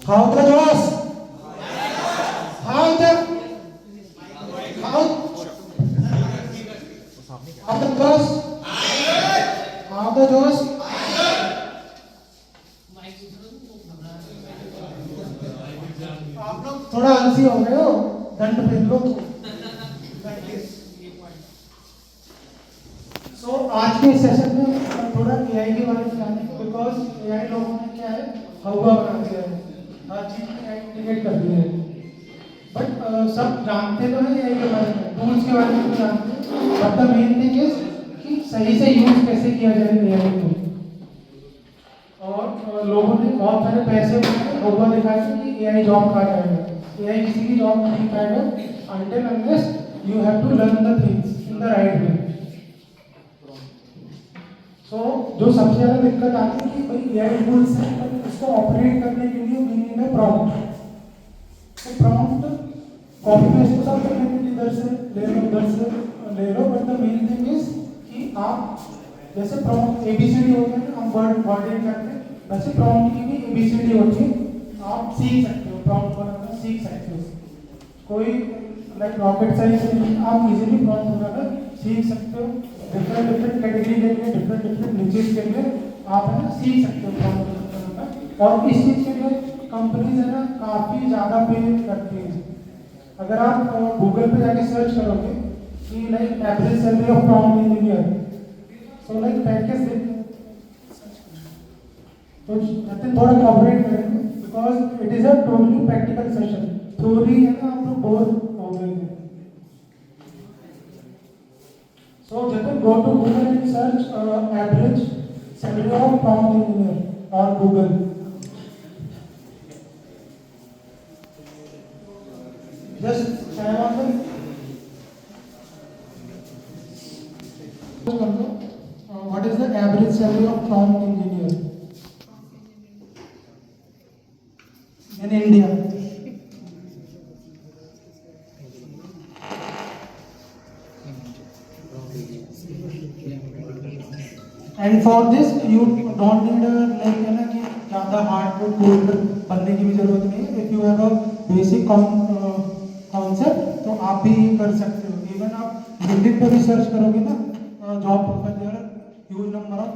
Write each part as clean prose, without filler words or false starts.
How the Josh? How the how how the Josh? How the Josh? आप लोग थोड़ा आलसी हो गए हो, दंड फेल लो। सो आज के सेशन में थोड़ा एआई के बारे में जानेंगे, बिकॉज एआई लोगों ने क्या है हवा बना दिया है, हर चीज में एआई इंटीग्रेट कर दिया है। बट सब जानते तो हैं एआई के बारे में, टूल्स के बारे में जानते हैं, but the main thing is कि सही से यूज कैसे किया जाए एआई को। और लोगों ने बहुत सारे पैसे हुआ दिखाया कि एआई जॉब खा जाएगा। एआई किसी की जॉब नहीं खाएगा until unless you have to learn the things in the right way। सो जो सबसे ज़्यादा दिक्कत आती है कि भाई एआई टूल्स है, इसको ऑपरेट करने के लिए वी नीड अ प्रॉम्प्ट। तो प्रॉम्प्ट कॉपी पेस्ट तो सब करने के लिए इधर से ले लो उधर से ले लो, but the main thing is कि आप जैसे प्रॉम्प्ट एबीसीडी होते हैं, हम वर्ड वर्डिंग करते हैं, वैसे प्रॉम्प्ट की भी एबीसीडी होती है। आप सीख सकते हो, प्रॉम्प्ट बनाना सीख सकते हो, कोई लाइक रॉकेट साइंस नहीं, आप इजीली प्रॉम्प्ट बनाना सीख सकते हो। डिफरेंट डिफरेंट कैटेगरी के लिए, डिफरेंट डिफरेंट निचेस के लिए आप है ना सीख सकते हो प्रॉम्प्ट बनाना। और इस चीज़ के लिए कंपनीज है ना काफ़ी ज़्यादा पे करती हैं। अगर आप गूगल पे जाके सर्च करोगे कि like average salary of prompt engineer, so like package देते हैं, तो नितिन थोड़ा कॉपरेट करेंगे because it is a totally practical session. Theory है ना आप लोग बोर हो गए थे। So Jatin go to Google and search average salary of prompt engineer और Google. Just what is the average salary of prompt engineer in India? And for this you don't need a like है ना कि ज़्यादा hard code पढ़ने की भी जरूरत नहीं है। If you have a basic concept तो आप भी कर सकते हो। इवन आप लिंक्डइन पे भी सर्च करोगे ना job profile, huge number of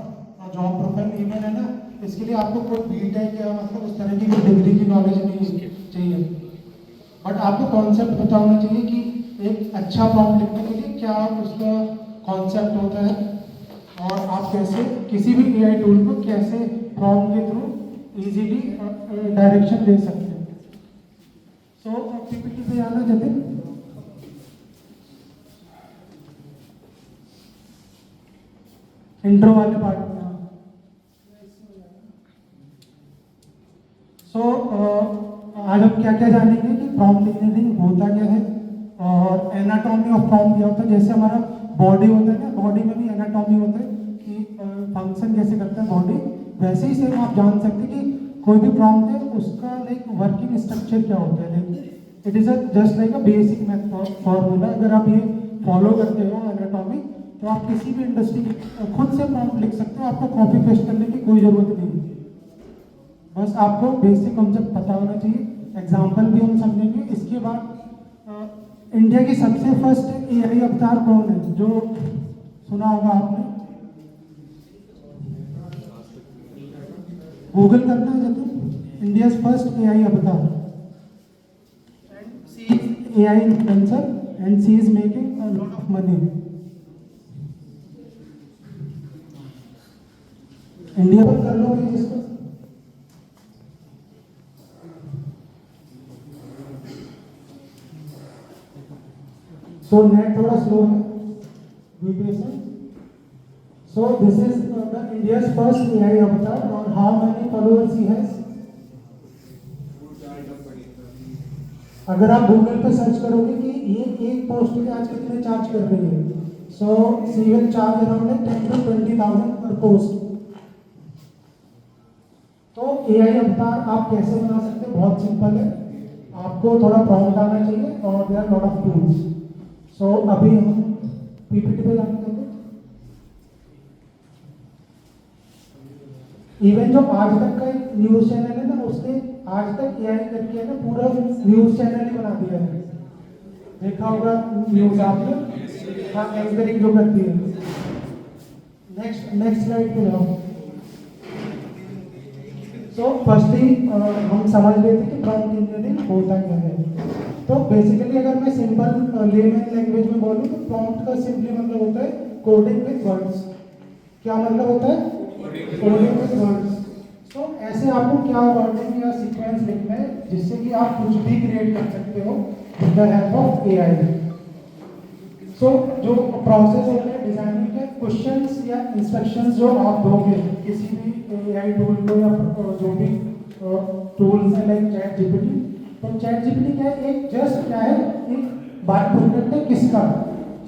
job profile even है ना, इसके लिए आपको कोई बीटेक या मतलब उस तरह की डिग्री की नॉलेज नहीं चाहिए, बट आपको कॉन्सेप्ट पता होना चाहिए कि एक अच्छा प्रॉम्प्ट लिखने के लिए क्या उसका कॉन्सेप्ट होता है और आप कैसे किसी भी एआई टूल को कैसे प्रॉम्प्ट के थ्रू इजीली डायरेक्शन दे सकते हैं। सो पीपीटी पे आना जतिन। इंट्रो वाले पार्ट में सो आज हम क्या क्या जानेंगे कि प्रॉम्प्ट इंजीनियरिंग होता क्या है और एनाटॉमी ऑफ प्रॉम्प्ट क्या होता है। जैसे हमारा बॉडी होता है ना, बॉडी में भी एनाटॉमी होता है कि फंक्शन कैसे करता है बॉडी, वैसे ही सेम आप जान सकते हैं कि कोई भी प्रॉम्प्ट है उसका लाइक वर्किंग स्ट्रक्चर क्या होता है। Like it is just like a basic math formula. अगर आप ये फॉलो करते हो एनाटॉमी तो आप किसी भी इंडस्ट्री खुद से प्रॉम्प्ट लिख सकते हो, आपको कॉपी पेस्ट करने की कोई जरूरत नहीं है। बस आपको बेसिक कॉन्सेप्ट पता होना चाहिए। एग्जाम्पल भी हम समझेंगे। इसके बाद इंडिया की सबसे फर्स्ट एआई अवतार कौन है, जो सुना होगा आपने? गूगल करना है जब इंडिया फर्स्ट एआई अवतार, she is AI influencer and she is making a lot of money. India पर कर लो जिसको। सो नेट थोड़ा स्लो है, be patient. So this is the India's first AI अवतार और how many followers he has. अगर आप गूगल पे सर्च करोगे कि ये एक पोस्ट के आज कितने चार्ज कर रही है, सो सी विल चार्ज अराउंड 10 to 20,000 पर पोस्ट। तो एआई अवतार आप कैसे बना सकते हैं? बहुत सिंपल है, आपको थोड़ा प्रॉम्प्ट आना चाहिए और देयर लॉट ऑफ टूल्स। सो अभी हम पीपीटी पे जाने देंगे। इवन जो आज तक का एक न्यूज चैनल है ना उसने आज तक एआई करके ना पूरा न्यूज चैनल ही बना दिया है। देखा होगा न्यूज आपने, हाँ एंकरिंग जो करती है। नेक्स्ट स्लाइड पे जाओ। तो फर्स्टली हम समझ लेते कि प्रॉम्प्ट इंजीनियरिंग होता क्या है। तो बेसिकली अगर मैं सिंपल लेमन लैंग्वेज में बोलूँ तो प्रॉम्प्ट का सिंपली मतलब होता है कोडिंग विद वर्ड्स। क्या मतलब होता है? Coding with words. तो ऐसे आपको क्या वर्डिंग या सीक्वेंस लिखना है जिससे कि आप कुछ भी क्रिएट कर सकते हो with the help of AI. So जो प्रोसेस होता है डिजाइनिंग के क्वेश्चंस या इंस्ट्रक्शंस जो आप दोगे किसी भी एआई टूल को या जो भी टूल्स है लाइक चैट जीपीटी। तो चैट जीपीटी क्या है? एक जस्ट क्या है, एक बाय प्रोडक्ट है किसका?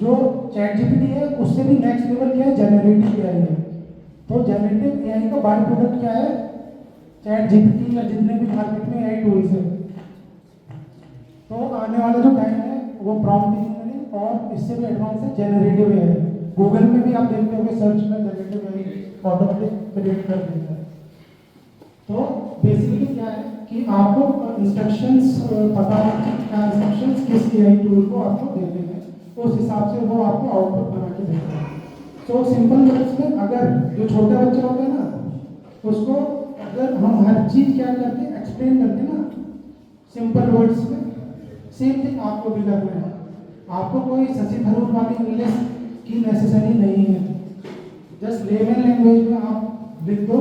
जो चैट जीपीटी है उससे भी नेक्स्ट लेवल क्या है? जनरेटिव एआई है। तो जनरेटिव एआई का बाय प्रोडक्ट क्या है? चैट जीपीटी या जितने भी मार्केट में एआई टूल्स है। तो आने वाला जो टाइम है वो प्रॉम्प्ट इंजीनियरिंग और इससे भी एडवांस है जनरेटिव एआई। गूगल में भी आप देखते होंगे सर्च में जनरेटिव एआई ऑटोमेटिक क्रिएट कर देता है। तो बेसिकली क्या है कि आपको इंस्ट्रक्शंस पता है कि क्या इंस्ट्रक्शंस किस एआई टूल को आपको देते हैं, उस हिसाब से वो आपको आउटपुट बना के देता है। तो सिंपल वर्ड्स में अगर जो छोटे बच्चे होते हैं ना उसको अगर हम हर चीज क्या करते हैं एक्सप्लेन करते हैं ना सिंपल वर्ड्स में, सेम थिंग आपको भी करना है। आपको कोई शशि थरूर वाली इंग्लिश की नेसेसरी नहीं है। जस्ट लेमन लैंग्वेज में आप लिख दो,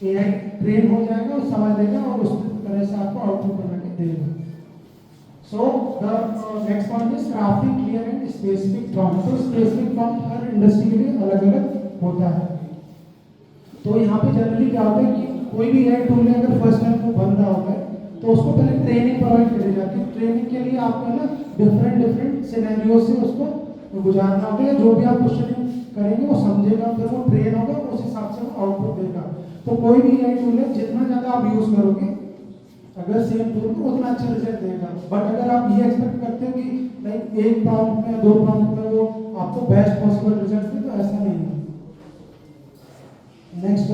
एआई ट्रेन हो जाएगा और समझ लेगा और उस तरह से आपको आउटपुट बना के देगा। So the next point is crafting clear and specific prompt. तो स्पेसिफिक प्रॉम्प्ट हर इंडस्ट्री के लिए अलग अलग होता है। तो यहाँ पे जनरली क्या होता है कि कोई भी एआई टूल है अगर फर्स्ट टाइम वो बन रहा होता है तो उसको पहले ट्रेनिंग प्रोवाइड करी जाती है। ट्रेनिंग के लिए आपको ना डिफरेंट सिनेरियो से उसको गुजारना होगा, या जो भी आप क्वेश्चन करेंगे वो समझेगा, फिर वो ट्रेन होगा, उस हिसाब से वो आउटपुट देगा। तो कोई भी एआई टूल है जितना ज़्यादा आप यूज़ करोगे अगर सेम टूल को उतना अच्छा रिजल्ट देगा। बट अगर आप ये एक्सपेक्ट करते हो कि लाइक एक प्रॉम्प्ट में दो प्रॉम्प्ट में वो आपको बेस्ट पॉसिबल रिजल्ट दे, तो ऐसा नहीं है। नेक्स्ट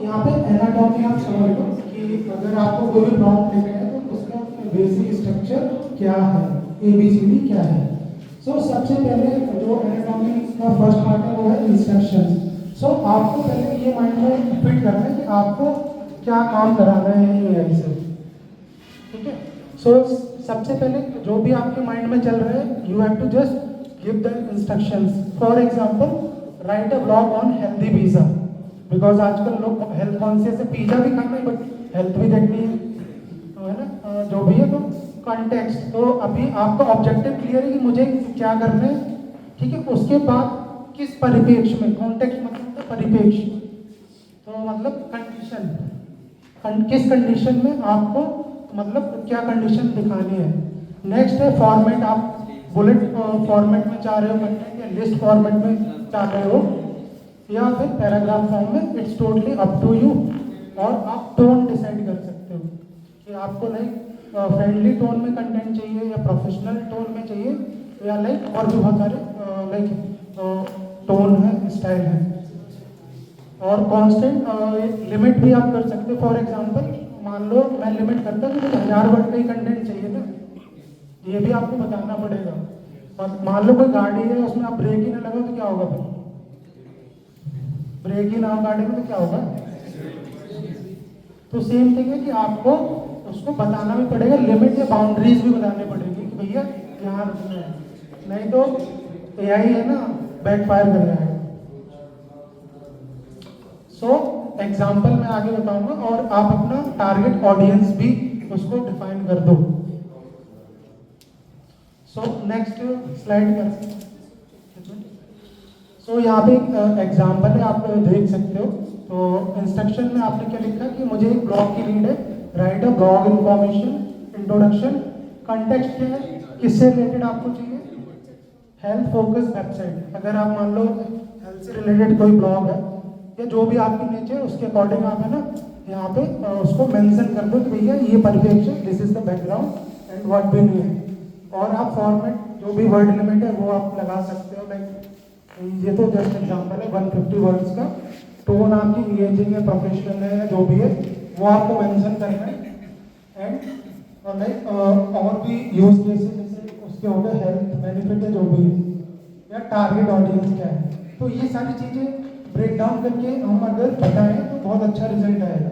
यहाँ पे एनाटॉमी आप समझ लो कि अगर आपको कोई भी प्रॉम्प्ट लिखना है तो उसका बेसिक स्ट्रक्चर क्या है, एबीसीडी क्या है। सबसे पहले जो एनाटॉमी का फर्स्ट पार्ट है वो है इंस्ट्रक्शंस। आपको पहले ये माइंड में फिट करना है कि आपको क्या काम कराना है एआई से, ठीक है। सबसे पहले जो भी आपके माइंड में चल रहा है you have to just give the instructions. For example write a blog on healthy pizza, because आजकल लोग हेल्थ कॉन्शियस है, पिज्जा भी खाना है बट हेल्थ भी देखनी है, तो है ना जो भी है। तो कॉन्टेक्स्ट, तो अभी आपका ऑब्जेक्टिव क्लियर है कि मुझे क्या करना है, ठीक है। उसके बाद किस परिप्रेक्ष्य में, कॉन्टेक्स्ट मतलब परिप्रेक्ष्य, तो मतलब कंडीशन, किस कंडीशन में आपको मतलब क्या कंडीशन दिखानी है। नेक्स्ट है फॉर्मेट, आप बुलेट फॉर्मेट में चाह रहे हो कंटेंट या लिस्ट फॉर्मेट में चाह रहे हो या फिर पैराग्राफ फॉर्म में, it's totally up to you. और आप टोन डिसाइड कर सकते हो कि आपको लाइक फ्रेंडली टोन में कंटेंट चाहिए या प्रोफेशनल टोन में चाहिए या लाइक और भी बहुत सारे लाइक टोन है, स्टाइल है। और कांस्टेंट लिमिट भी आप कर सकते हो। फॉर एग्जांपल मान लो मैं लिमिट करता हूँ कि मुझे 1000 वर्ड का ही कंटेंट चाहिए ना, ये भी आपको बताना पड़ेगा। और मान लो कोई गाड़ी है उसमें आप ब्रेक ही ना लगाओ तो क्या होगा, फिर ब्रेक ही ना हो गाड़ी में तो क्या होगा। तो सेम थिंग है कि आपको उसको बताना भी पड़ेगा, लिमिट या बाउंड्रीज भी बतानी पड़ेगी कि भैया यहाँ रुकना है, नहीं तो एआई है ना बैकफायर कर जाएगा। एग्जाम्पल मैं आगे बताऊंगा और आप अपना टारगेट ऑडियंस भी उसको डिफाइन कर दो। नेक्स्ट स्लाइड कर। यहाँ पे एक एग्जाम्पल है, आप देख सकते हो। तो इंस्ट्रक्शन में आपने क्या लिखा कि मुझे एक ब्लॉग की नीड है, right a blog information introduction. Context क्या है, किससे रिलेटेड आपको चाहिए, हेल्थ फोकस वेबसाइट। अगर आप मान लो हेल्थ से रिलेटेड कोई ब्लॉग है या जो भी आपकी नीचे है उसके अकॉर्डिंग आप है ना यहाँ पे उसको मेंशन कर दो कि भैया ये परिप्रेक्ष्य, this is the background and what we need. और आप फॉर्मेट जो भी वर्ड लिमिट है वो आप लगा सकते हो, लाइक ये तो जस्ट एग्जांपल है 150 वर्ड्स का। टोन आपकी इंगेजिंग है, प्रोफेशनल है, जो भी है वो आपको मेंशन करना है। एंड लाइक और भी यूज केसेस जैसे उसके हो गए हेल्थ बेनिफिट है जो भी है, या टारगेट ऑडियंस क्या है, तो ये सारी चीजें ब्रेक डाउन करके हम अगर बताएं तो बहुत अच्छा रिजल्ट आएगा।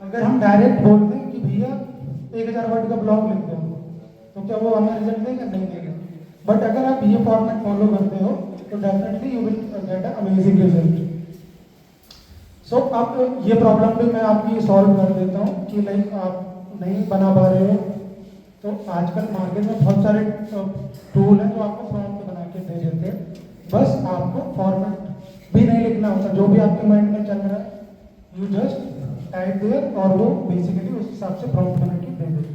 अगर हम डायरेक्ट बोल दें कि भैया 1000 वर्ड का ब्लॉग लिखते हो तो क्या वो हमें रिजल्ट देगा? नहीं देगा। बट अगर आप ये फॉर्मेट फॉलो करते हो तो definitely you will get a amazing result. So अब ये प्रॉब्लम भी मैं आपकी सॉल्व कर देता हूँ कि लाइक आप नहीं बना पा रहे हो, तो आजकल मार्केट में बहुत सारे टूल हैं जो आपको प्रॉम्प्ट बना के दे देते हैं, बस आपको फॉर्मेट भी नहीं लिखना होता, जो भी आपके माइंड में चल रहा है यू जस्ट टाइप देयर और वो बेसिकली उस हिसाब से प्रॉम्प्ट बना के दे देते।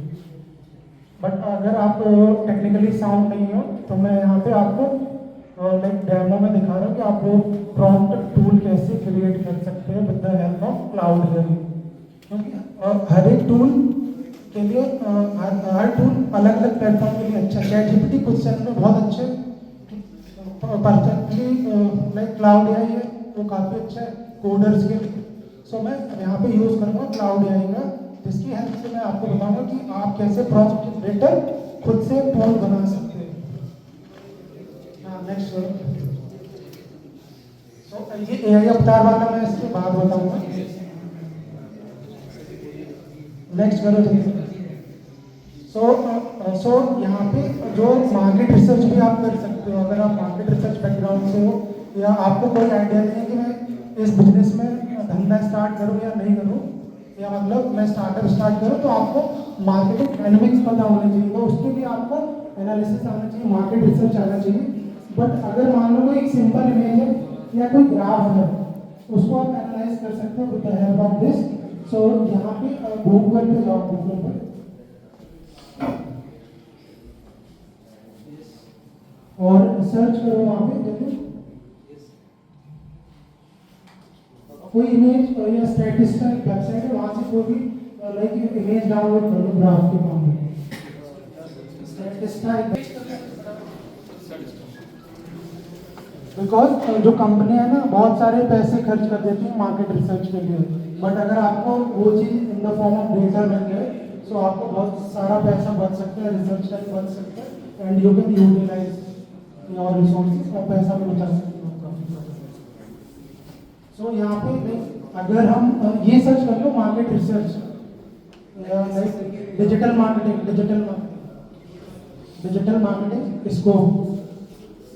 बट अगर आप टेक्निकली साउंड नहीं हो तो मैं यहाँ पे आपको लाइक डेमो में दिखा रहा हूँ कि आप वो प्रॉम्प्ट टूल कैसे क्रिएट कर सकते हैं with the help of cloud hearing. क्योंकि हर एक टूल के लिए हर टूल अलग अलग प्लेटफॉर्म के लिए अच्छा है। ChatGPT कुछ सेंस में बहुत अच्छे परफेक्टली लाइक क्लाउड एआई है, वो काफ़ी अच्छा है कोडर्स के लिए। सो मैं यहाँ पे यूज़ करूँगा क्लाउड एआई का, जिसकी हेल्प से मैं आपको बताऊंगा कि आप कैसे प्रॉम्प्ट जनरेटर खुद से टूल बना सकते हैं। हाँ नेक्स्ट। सो ये एआई अवतार वाला मैं इसके बाद बताऊंगा। नेक्स्ट करो जल्दी। सो यहाँ पे जो मार्केट रिसर्च भी आप कर सकते हो, अगर आप मार्केट रिसर्च बैकग्राउंड से हो या आपको कोई आइडिया नहीं है कि मैं इस बिजनेस में धंधा स्टार्ट करूँ या नहीं करूँ, या मतलब मैं स्टार्टअप स्टार्ट करूँ, तो आपको मार्केटिंग डायनेमिक्स पता होना चाहिए, तो उसके लिए आपको एनालिसिस आना चाहिए, मार्केट रिसर्च आना चाहिए। बट अगर मान लो कोई एक सिंपल इमेज है या कोई ग्राफ है, उसको आप एनालाइज कर सकते हो with the help of this. So यहाँ पे गूगल पे जाओ, गूगल पे और सर्च करो वहाँ पे जल्दी कोई इमेज या स्टैटिस्टिक वेबसाइट है, वहाँ से कोई भी लाइक इमेज डाउनलोड कर लो ग्राफ के फॉर्म में। स्टैटिस्टिक बिकॉज जो कंपनी है ना बहुत सारे पैसे खर्च कर देती है मार्केट रिसर्च के लिए, बट अगर आपको वो चीज़ in the form of data मिल जाए तो आपको बहुत सारा पैसा बच सकता है, रिसर्च टाइम बच सकता है, and you can utilize your resources और पैसा भी बचा सकते हो काफ़ी। सो यहाँ पे अगर हम ये सर्च कर लो मार्केट रिसर्च, डिजिटल मार्केटिंग इसको,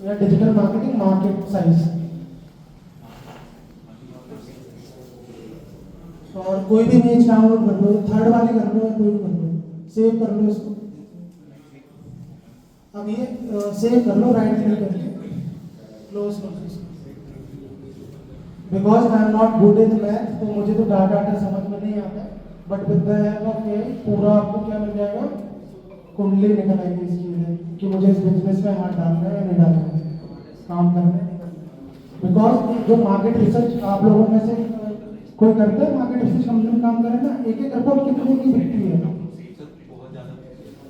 या डिजिटल मार्केटिंग मार्केट साइज, और कोई भी इमेज डाउनलोड कर लो, थर्ड वाली कर लो या कोई भी कर लो, सेव कर लो इसको। अब ये सेव कर लो, राइट क्लिक करके क्लोज कर लो इसको। Because I am not good in math, तो मुझे तो डाटा समझ में नहीं आता, but with the help of AI पूरा आपको क्या मिल जाएगा, कुंडली निकल आएगी इसकी कि मुझे इस बिजनेस में हाथ डालना है या नहीं डालना है, काम करना है नहीं करना। बिकॉज जो मार्केट रिसर्च आप लोगों में से कोई करता है, मार्केट रिसर्च कंपनी में काम करे ना, एक एक रिपोर्ट कितने की बिकती है,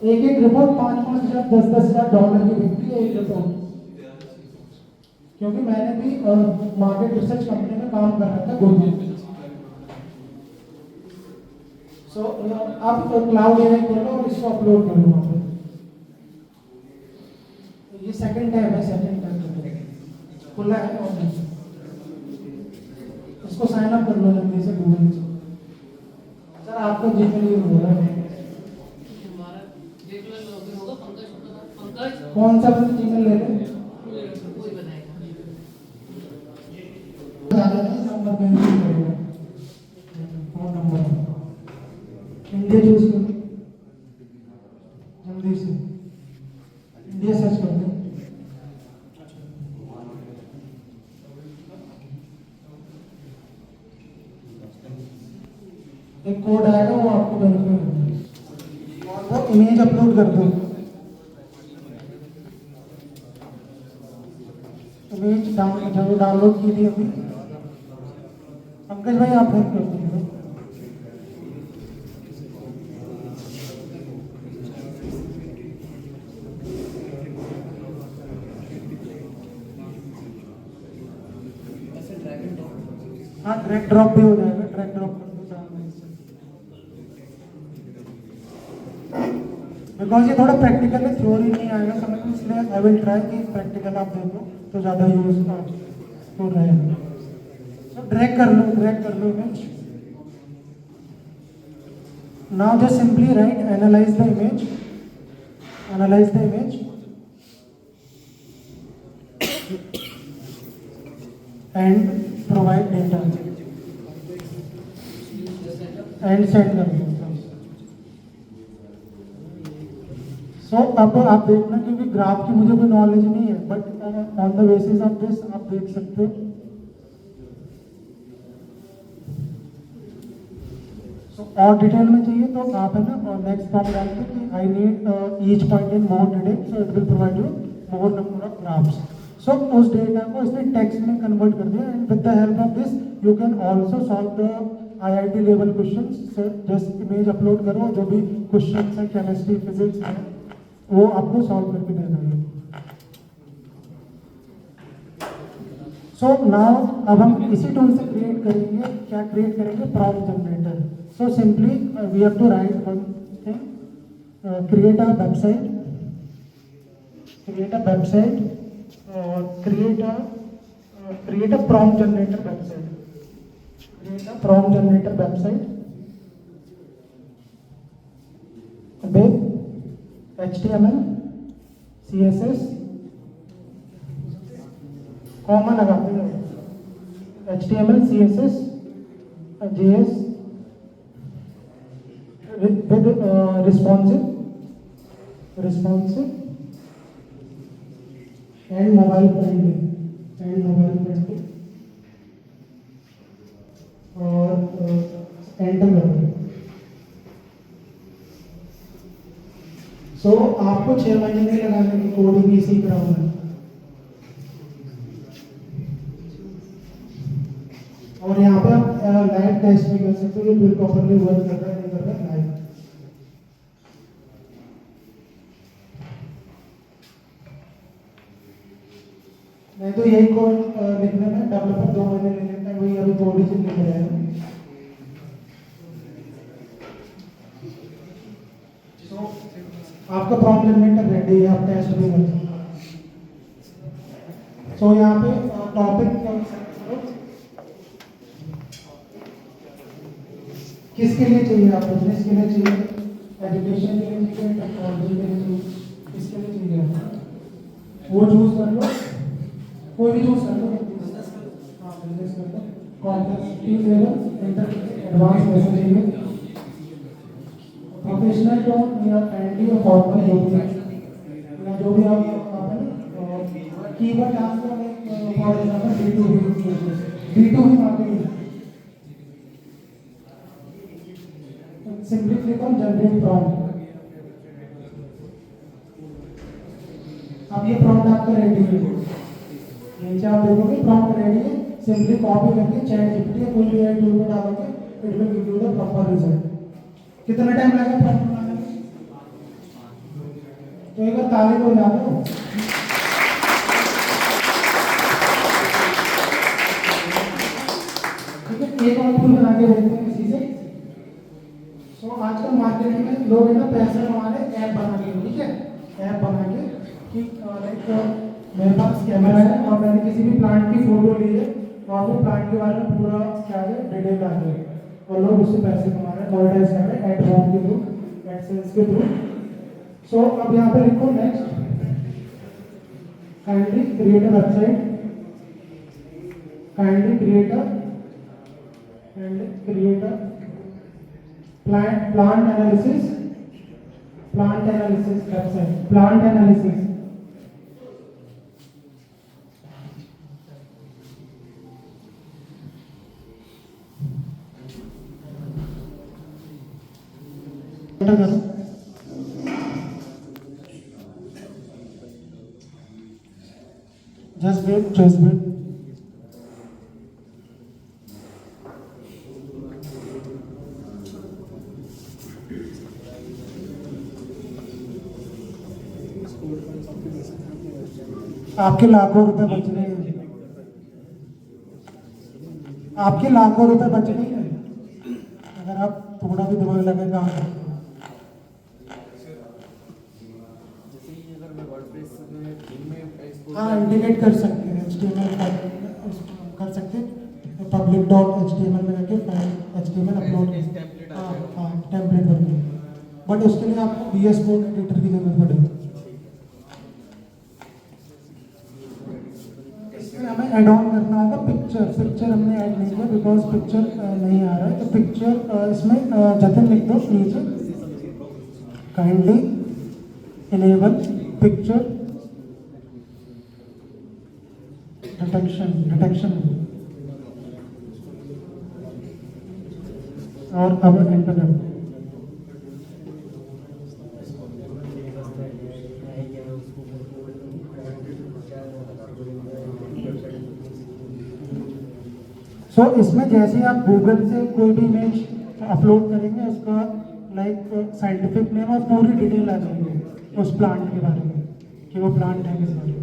एक एक रिपोर्ट 5-5 हज़ार $10-10 हज़ार की बिकती है एक रिपोर्ट। क्योंकि मैंने भी मार्केट रिसर्च कंपनी में काम कर रहा था गूगल। सो आप क्लाउड एआई खोलो और इसको अपलोड करो वहाँ पे। ये सेकंड टैब है, सेकंड टैब खुला है और इसको साइन अप कर लो जल्दी से गूगल से। सर आपका जीमेल यूज हो रहा है, कौन सा जीमेल ले रहे हैं? Number phone number India choose करो जल्दी से, इंडिया सर्च कर दो। एक कोड आएगा वो आपको वेरीफाई करना है, और वो इमेज अपलोड कर दो। इमेज डाउनलोड की थी अभी पंकज भाई, आप हेल्प कर दीजिए। ऐसे ड्रैग एंड ड्रॉप हाँ ड्रैग ड्रॉप भी हो जाएगा, ड्रैग ड्रॉप कर दो चार में से, बिकॉज ये थोड़ा प्रैक्टिकल है, थ्योरी नहीं आएगा समझ में, इसलिए आई विल ट्राई कि प्रैक्टिकल आप देखो तो ज़्यादा यूज हो रहेगा। सो ड्रैग कर लो image. Now just simply write analyse the image, analyse the image and provide data and send कर दो। सो अब आप देखना, क्योंकि ग्राफ की मुझे कोई नॉलेज नहीं है, but on the basis of this आप देख सकते हो। सो और डिटेल में चाहिए तो आप है ना नेक्स्ट फॉर्म डालते कि I need each point in more detail, so it will provide you more number of graphs. So उस डेटा को इसने टेक्स्ट में कन्वर्ट कर दिया, and with the help of this you can also solve the IIT level question. Sir just image upload करो, जो भी question है केमिस्ट्री फिजिक्स है वो आपको सॉल्व करके दे देंगे। सो नाउ अब हम इसी टूल से क्रिएट करेंगे, क्या क्रिएट करेंगे, prompt generator. So simply we have to write one thing, create a website, और create a prompt generator website, with HTML CSS comma लगाते हैं, HTML CSS JS with responsive and mobile friendly और enter कर दो। सो आपको 6 महीने नहीं लगाने की, कोडिंग ही सीख रहा हूँ मैं। और यहाँ पे आप लाइव टेस्ट भी कर सकते हो, ये बिल प्रॉपर्ली वर्क कर रहा है नहीं कर रहा है लाइव। नहीं तो यही कोड लिखने में डेवलपर 2 महीने ले लेता है, वही अभी कोड ही लिख रहे हैं। आपका प्रॉम्प्ट जनरेटर रेडी है, आप टेस्ट भी कर सकते हैं। सो यहाँ पे टॉपिक किसके लिए चाहिए, आप बिजनेस के लिए चाहिए, एजुकेशन के लिए चाहिए, टेक्नोलॉजी के लिए चाहिए, किसके लिए चाहिए वो चूज कर लो, कोई भी चूज कर लो। हाँ बिजनेस कर लो, complexity level, intermediate, advance messaging, professional tone या फ्रेंडली और फॉर्मल, जो भी आप कीवर्ड डाल दो, for example B2B marketing. Simply click on generate prompt. अब ये प्रॉम्प्ट आपका रेडी है, नीचे आप देखोगे प्रॉम्प्ट रेडी है, सिंपली कॉपी करके चैट जीपीटी या कोई भी एआई टूल में डालोगे, it will give you the proper result. कितना टाइम लगेगा प्रॉम्प्ट बनाने में? तो एक बार ताली हो जाते हो। ठीक है, एक और टूल बना के देखते हैं इसी से। सो आजकल मार्केट में लोग है ना पैसे कमाने ऐप बना के, ठीक है, ऐप बना के कि लाइक मेरे पास कैमरा है और मैंने किसी भी प्लांट की फोटो ली है और वो प्लांट के बारे में पूरा क्या है डिटेल आ गई और लोग उससे पैसे कमा रहे हैं, मोनेटाइज कर रहे हैं एडवर्ड के थ्रू, एडसेंस के थ्रू। सो अब यहाँ पे लिखो next, kindly create a website, kindly create a plant analysis website, plant analysis। just wait। आपके लाखों रुपए बच रहे हैं। आपके लाखों रुपए बच गए हैं अगर आप थोड़ा भी दिमाग लगा काम करते हो। जैसे कि अगर मैं वर्डप्रेस में थीम में एक्सपोर्ट हाँ इंटीग्रेट कर सकते हैं HTML कर सकते हैं पब्लिक डॉट HTML में जाके फाइल HTML अपलोड टेम्पलेट आ हाँ जाएगा। हाँ टेम्पलेट बन गया बट उसके लिए आपको VS कोड एडिटर की जरूरत पड़ेगी। इसमें हमें ऐड ऑन करना होगा पिक्चर हमने ऐड नहीं किया बिकॉज पिक्चर नहीं आ रहा है तो पिक्चर इसमें जतन लिख दो नीचे काइंडली इनेबल पिक्चर डिटेक्शन और अब एंटर कर दो। सो इसमें जैसे आप गूगल से कोई भी इमेज अपलोड करेंगे उसका लाइक साइंटिफिक नेम और पूरी डिटेल आ जाएगी उस प्लांट के बारे में कि वो प्लांट है किस बारे में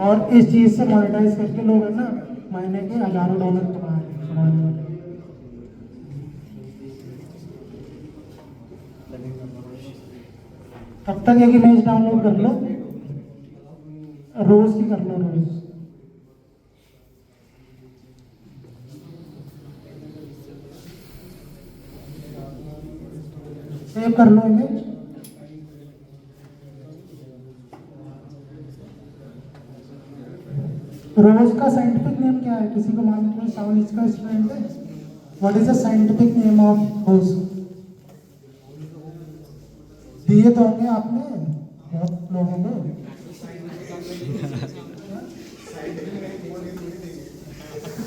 और इस चीज़ से मोनेटाइज करके लोग है ना महीने के हज़ारों डॉलर कमा रहे हैं कमाने वाले। तब तक एक इमेज डाउनलोड कर लो रोज की कर लो रोज सेव कर लो इमेज रोज का साइंटिफिक नेम क्या है किसी को मालूम कोई साइंस का स्टूडेंट है what is the scientific name of रोज दिए तो होंगे आपने बहुत लोगों को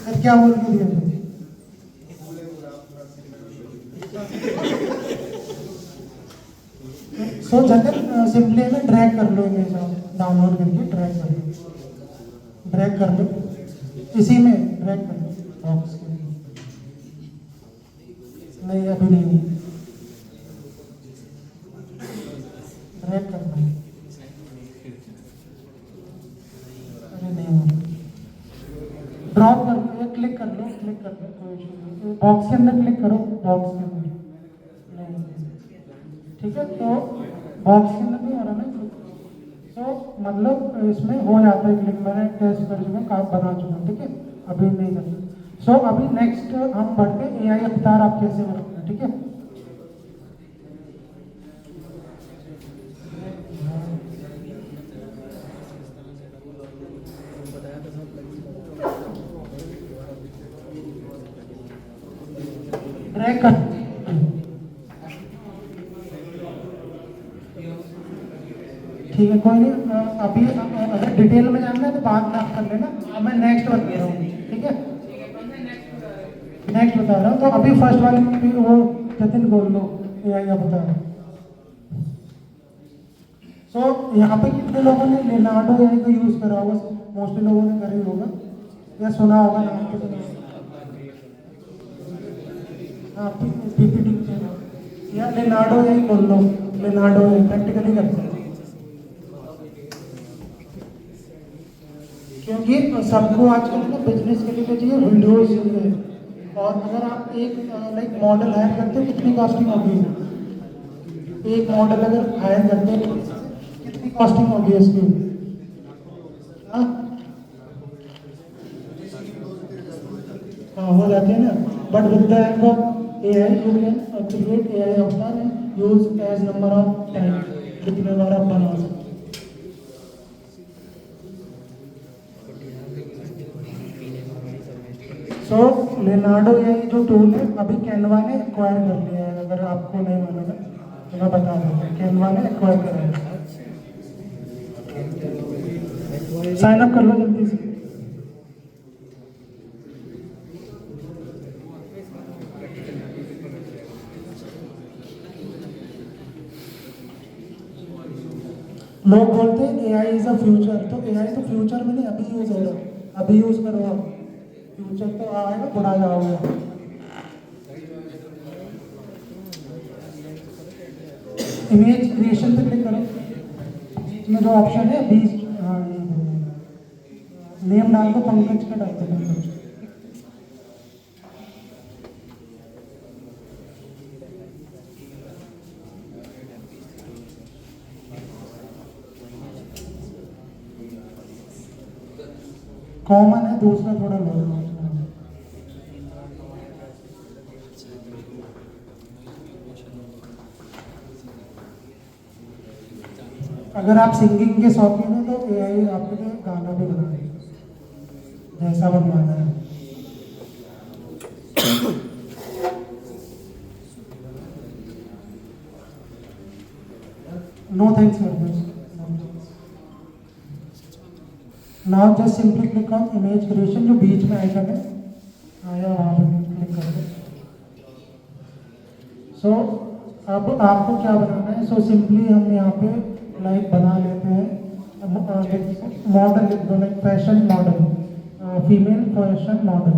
फिर क्या बोल के दिया था सो जगह सिंपली में ड्रैग कर लो इमेज डाउनलोड करके ड्रैग कर लो इसी में ड्रैग कर लो बॉक्स के नहीं अभी नहीं ड्रैग कर लो अरे नहीं ड्रॉप कर लो क्लिक कर लो कोई इशू नहीं बॉक्स के अंदर क्लिक करो बॉक्स के अंदर नहीं ठीक है तो बॉक्स के अंदर नहीं हो रहा ना तो मतलब इसमें हो जाता है क्लिक मैंने टेस्ट कर चुका काम बना चुका ठीक है अभी नहीं करना सो अभी नेक्स्ट हम बढ़ते AI अवतार आप कैसे बनाते हैं ठीक है ड्रैग कर ठीक है कोई नहीं अभी अगर डिटेल में जानना है तो बाद में आप कर लेना अब मैं नेक्स्ट बता रहा हूँ ठीक है नेक्स्ट बता रहा हूँ तो अभी फर्स्ट वाले में भी वो जतिन बोल लो AI का बता रहा हूँ सो यहाँ पे कितने लोगों ने लेनार्डो AI का यूज़ करा होगा मोस्टली लोगों ने करा ही होगा या सुना होगा नाम तो सुना हाँ PPT या लेनार्डो AI बोल लो लेनार्डो AI प्रैक्टिकली करते हैं क्योंकि सबको आजकल ना बिजनेस के लिए चाहिए वीडियोस चाहिए और अगर आप एक लाइक मॉडल हायर करते हो कितनी कॉस्टिंग होगी एक मॉडल अगर हायर करते हो कितनी कॉस्टिंग होगी इसकी हाँ हो जाती है ना but with the help of AI you can create AI अवतार and use as number of time कितने बार आप बना सकते सो लेनार्डो AI जो टूल है अभी कैनवा ने एक्वायर कर लिया है अगर आपको नहीं मालूम है तो मैं बता दूँ कैनवा ने एक्वायर करा है साइन अप कर लो जल्दी से लोग बोलते हैं AI इज अ फ्यूचर तो AI तो फ्यूचर में नहीं अभी यूज हो रहा अभी यूज करो आप फ्यूचर तो आएगा बुढ़ा जाओगे इमेज क्रिएशन पे क्लिक करो इसमें जो ऑप्शन है 20 हाँ ये 20 नेम डाल दो पंकज का डाल दो पंकज कॉमन है, दूसरा थोड़ा लो है। अगर आप सिंगिंग के शौकीन हैं तो एआई आपके लिए गाना भी बना देगा जैसा बनवाना है। No thanks for this. Now just simply click on image creation, जो बीच में आइकन है आया वहाँ पर क्लिक कर दो। सो अब आपको क्या बनाना है? सो सिंपली हम यहाँ पे लाइक बना लेते हैं मॉडल लिख दो, like fashion model, female fashion model.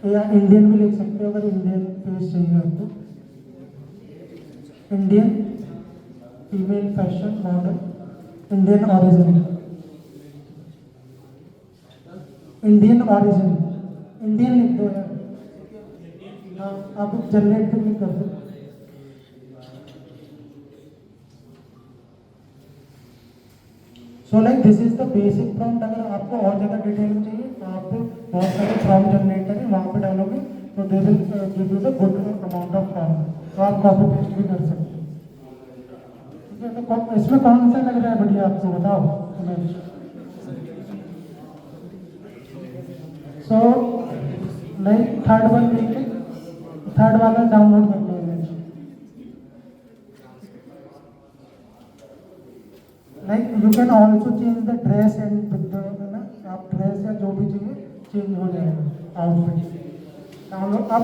या इंडियन भी लिख सकते हो अगर इंडियन फेस चाहिए आपको। Indian female fashion model, Indian origin, Indian origin, Indian लिख दो यार। हाँ, आप जनरेट पे क्लिक कर दो। So like this is the basic prompt. अगर आपको और ज़्यादा डिटेल में चाहिए तो आप बहुत सारे प्रॉम्प्ट जनरेट करें, वहाँ पे डालोगे तो they will give you the good amount of prompt, तो आप कॉपी पेस्ट भी कर सकते हो। ठीक है, तो इसमें कौन सा लग रहा है बढ़िया आपको बताओ image? So like third one देखिए, थर्ड वाला डाउनलोड कर लो image. Like you can also change the dress and picture, है ना, आप ड्रेस या जो भी चाहिए चेंज हो जाएगा आउटफिट। डाउनलोड। अब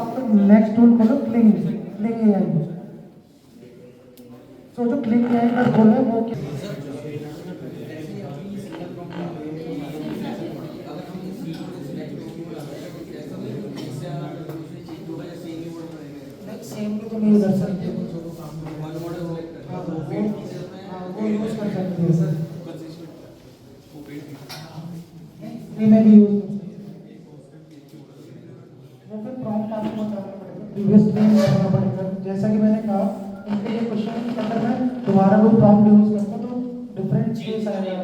नेक्स्ट टूल खोलो, क्लिंग, क्लिंग एआई। सो जो क्लिंग एआई का टूल है वो सेम भी तो नहीं कर सकते, वो यूज कर सकते हो सर, फ्री में भी यूज कर सकते हो। वो फिर प्रॉम्प्ट आपको बताना पड़ेगा, प्रीवियस ट्रेन करना पड़ेगा। जैसा कि मैंने कहा इनके लिए क्वेश्चन अगर मैं दोबारा कोई प्रॉम्प्ट यूज करता तो डिफरेंट चीज आएगा,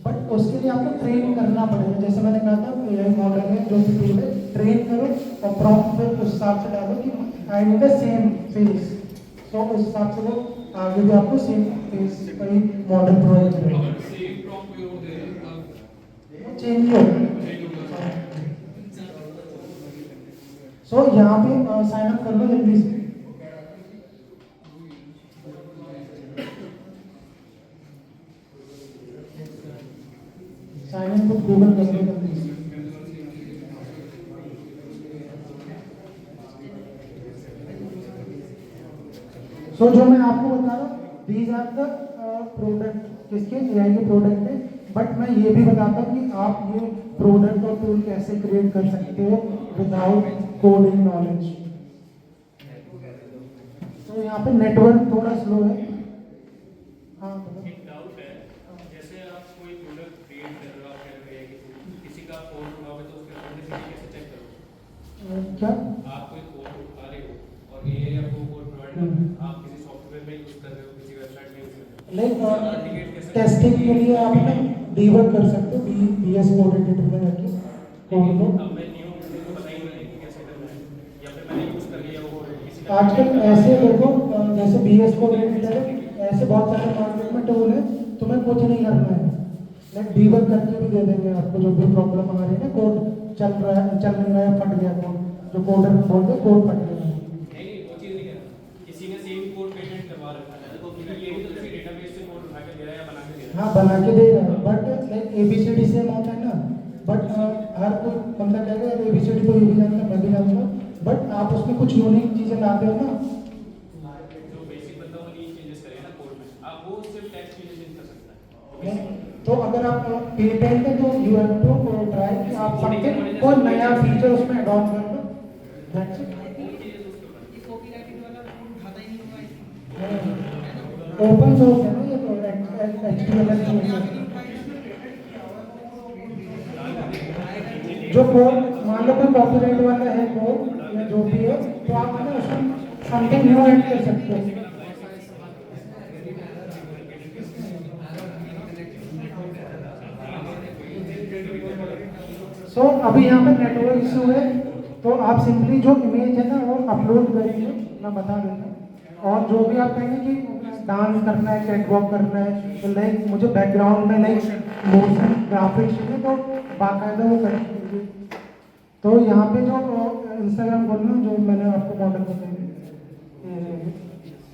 बट उसके लिए आपको ट्रेन करना पड़ेगा। जैसे मैंने कहा था एआई मॉडल है जो भी टूल है, ट्रेन करो और प्रॉम्प्ट फिर उस हिसाब से डालो कि I need the same face, तो उस हिसाब से वो आगे भी आपको सेम फेस का ही मॉडल प्रोवाइड करेगा। चेंज हो। सो यहाँ पे साइन अप कर लो जल्दी से। साइन इन विद गूगल कर लो जल्दी से। सो जो मैं आपको बता रहा हूँ दीज आर द प्रोडक्ट, किसके? एआई के प्रोडक्ट है, बट मैं ये भी बताता हूँ कि आप ये प्रोडक्ट और टूल कैसे क्रिएट कर सकते हो विदाउट कोडिंग नॉलेज। तो यहाँ पे नेटवर्क थोड़ा स्लो है। हाँ एक डाउट है, जैसे आप कोई प्रोडक्ट क्रिएट कर रहे हो, आप कह रहे हैं किसी का फोन उठाओगे तो उसके ऑथेंटिसिटी कैसे चेक करोगे? क्या? आप कोई कोड उठा रहे हो और एआई आपको कोड प्रोवाइड कर रहा है, आप किसी सॉफ्टवेयर में यूज कर रहे हो, किसी वेबसाइट में यूज कर रहे हो, लाइक टेस्टिंग के लिए आप ना डीबग कर सकते हो बीएस कोड एडिटर में जाके कोड को। अब मैं न्यू मुझे को पता ही नहीं है कि कैसे करना है, या फिर मैंने यूज कर लिया वो किसी का आजकल ऐसे देखो जैसे बीएस कोड एडिटर है, ऐसे बहुत सारे मार्केट में टूल है, तुम्हें कुछ नहीं करना है, लाइक डीबग करके भी दे देंगे आपको जो भी प्रॉब्लम आ रही है ना, कोड चल रहा है, चल नहीं रहा है, फट गया कोड, जो कोडर बोलते हैं कोड फट गया। नहीं वो चीज़ नहीं करना, किसी ने सेम कोड पेटेंट करवा रखा है तो फिर ये भी तो उसी डेटाबेस से कोड उठा के दे रहा है या बना के दे रहा है। हाँ बना के दे रहा है, बट लाइक एबीसीडी सेम होता है ना, बट हर कोई बंदा कहेगा यार एबीसीडी तो ये भी जानता है, मैं भी जानता हूँ, बट आप उसमें कुछ यूनिक चीज़ें लाते हो ना। जो बेसिक बंदा वो नहीं चेंजेस करेगा ना कोड में, आप वो सिर्फ टेक्स्ट में चेंज कर सकता है। तो अगर आप पेटेंट है तो यू हैव टू ट्राई कि आप समथिंग कोई नया फीचर उसमें अडॉप्ट कर लो। That's it. ओपन सोर्स है ना ये तो, एचटीएमएल जो कोड मान लो कोई कॉपीराइट वाला है कोड या जो भी है, तो आप ना उसमें समथिंग न्यू ऐड कर सकते हो। सो अभी यहाँ पे नेटवर्क इशू है, तो आप सिंपली जो इमेज है ना वो अपलोड करेंगे, मैं बता देता हूँ। और जो भी आप कहेंगे कि डांस करना है, कैट वॉक करना है, तो लाइक मुझे बैकग्राउंड में लाइक मोशन ग्राफिक्स चाहिए, तो बाकायदा वो करेंगे। तो यहाँ पे जो इंस्टाग्राम खोलना जो मैंने आपको मॉडल बताया,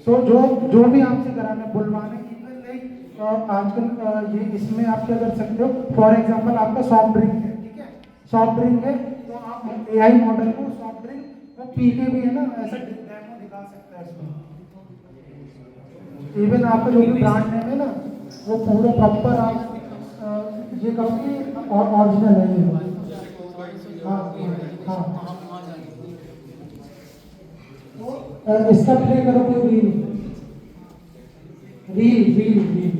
सो जो भी आपसे कराना है, बुलवाना है, लाइक आजकल ये इसमें आप क्या कर सकते हो, फॉर एग्जांपल आपका सॉफ्ट ड्रिंक है, ठीक है, सॉफ्ट ड्रिंक है, तो आप एआई मॉडल को सॉफ्ट ड्रिंक वो पी के भी है ना ऐसा डेमो दिखा सकता है इसमें। इवन आपका जो भी ब्रांड नेम है ना वो पूरा प्रॉपर आप ये कहो कि ओरिजिनल है ये। हाँ हाँ, इसका प्ले करो कोई reel reel reel reel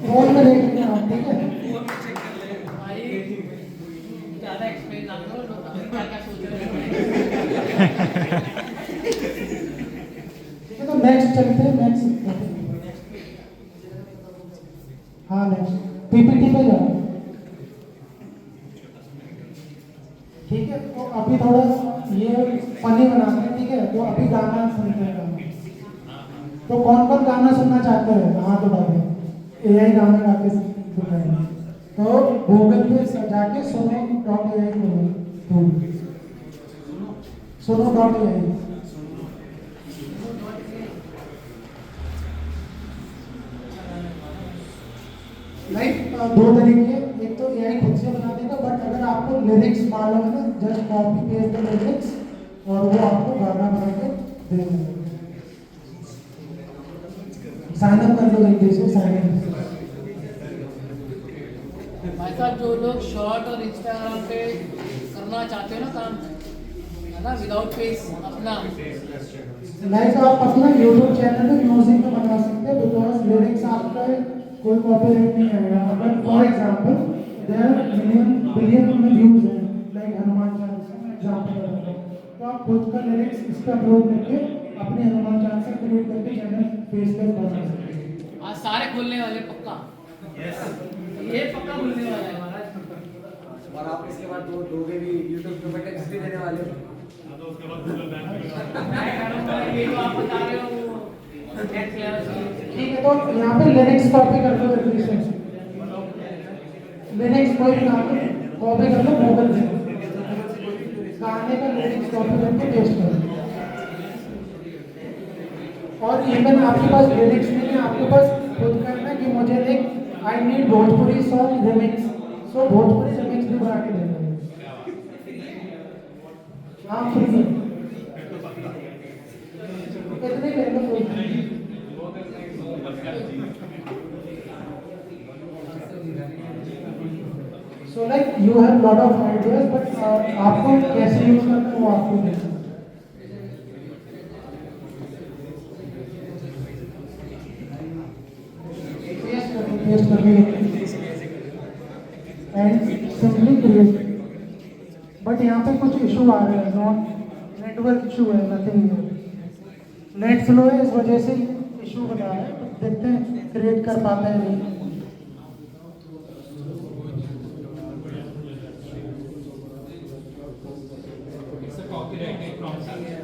phone में देख लेना आप, ठीक है। ज़्यादा एक्सप्लेन ना करो, लोग क्या क्या सोच रहे हैं। ठीक है, तो नेक्स्ट चलते हैं, नेक्स्ट। हाँ नेक्स्ट पीपीटी पे जाओ, ठीक है। तो अभी थोड़ा ये फनी बनाते हैं, ठीक है। तो अभी गाना सुनते हैं, गाना। तो कौन कौन गाना सुनना चाहते हैं, हाथ उठाते हैं, एआई गाना गा के सुनाएंगे। तो गूगल पे जाके suno.ai खोलो, suno.ai। लाइक दो तरीके, एक तो एआई खुद से बना देगा, बट अगर आपको लिरिक्स मालूम है ना, just copy paste the lyrics और वो आपको गाना बना के दे देगा। साइन अप कर दो तरीके से, साइन अप। भाई साहब जो लोग शॉर्ट और इंस्टाग्राम पे करना चाहते हो ना काम, है ना, विदाउट फेस अपना, लाइक आप अपना यूट्यूब चैनल पे म्यूजिक में बना सकते हैं, बिकॉज लिरिक्स आपका कोई कॉपीराइट नहीं आएगा। अगर for example there million billion में व्यूज हैं, लाइक हनुमान चालीसा में एग्जांपल बताता हूँ, तो आप खुद का लिरिक्स इस पर अपलोड करके अपने हनुमान चालीसा क्रिएट करके चैनल फेस पे बना सकते हैं। आज सारे खुलने वाले पक्का, ये पक्का खुलने वाला है महाराज। और आप इसके बाद वो दोगे भी यूट्यूब पे टैक्स भी देने वाले हो। हाँ, तो उसके बाद गूगल बैन भी मैं कह रहा हूँ ये जो आप बता रहे हो वो next level से। ठीक है, तो यहाँ पे लिरिक्स कॉपी कर दो गूगल से, लिरिक्स कोई भी नाम कॉपी कर लो गूगल से, गाने का लिरिक्स कॉपी करके पेस्ट कर दो। और इवन आपके पास लिरिक्स नहीं है, आपके पास खुद का है ना कि मुझे like I need Bhojpuri song remix, so Bhojpuri remix भी बना के दे दो। हाँ फ्री है, कितने ले लो कोई। So like you have lot of ideas, but आपको कैसे यूज करना है वो आपको देखना है। पेस्ट करके एंड सिंपली क्रिएट। बट यहाँ पे कुछ इशू आ रहे हैं, नॉट नेटवर्क इशू है, नथिंग है, नेट स्लो है, इस वजह से इशू बना है। तो देखते हैं क्रिएट कर पाता है नहीं।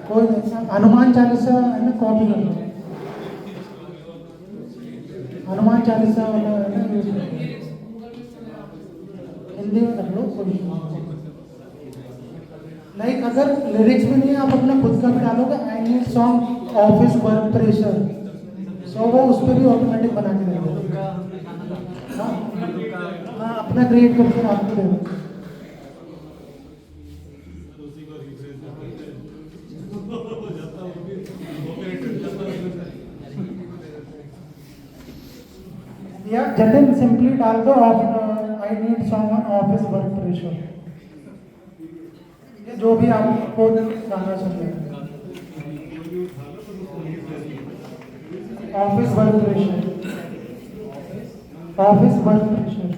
कोई नहीं, हनुमान चालीसा है ना कॉपी कर लो, हनुमान चालीसा वाला है ना यूज कर लो, हिंदी में कर लो कोई। लाइक अगर लिरिक्स भी नहीं है, आप अपना खुद का भी डालोगे, I need song office work pressure, so वो उस पर भी ऑटोमेटिक बना के देगा। हाँ अपना क्रिएट करके आपको दे दो। या जतिन सिंपली डाल दो I need song office work pressure, जो भी आपको गाना चाहिए, office work pressure, office work pressure.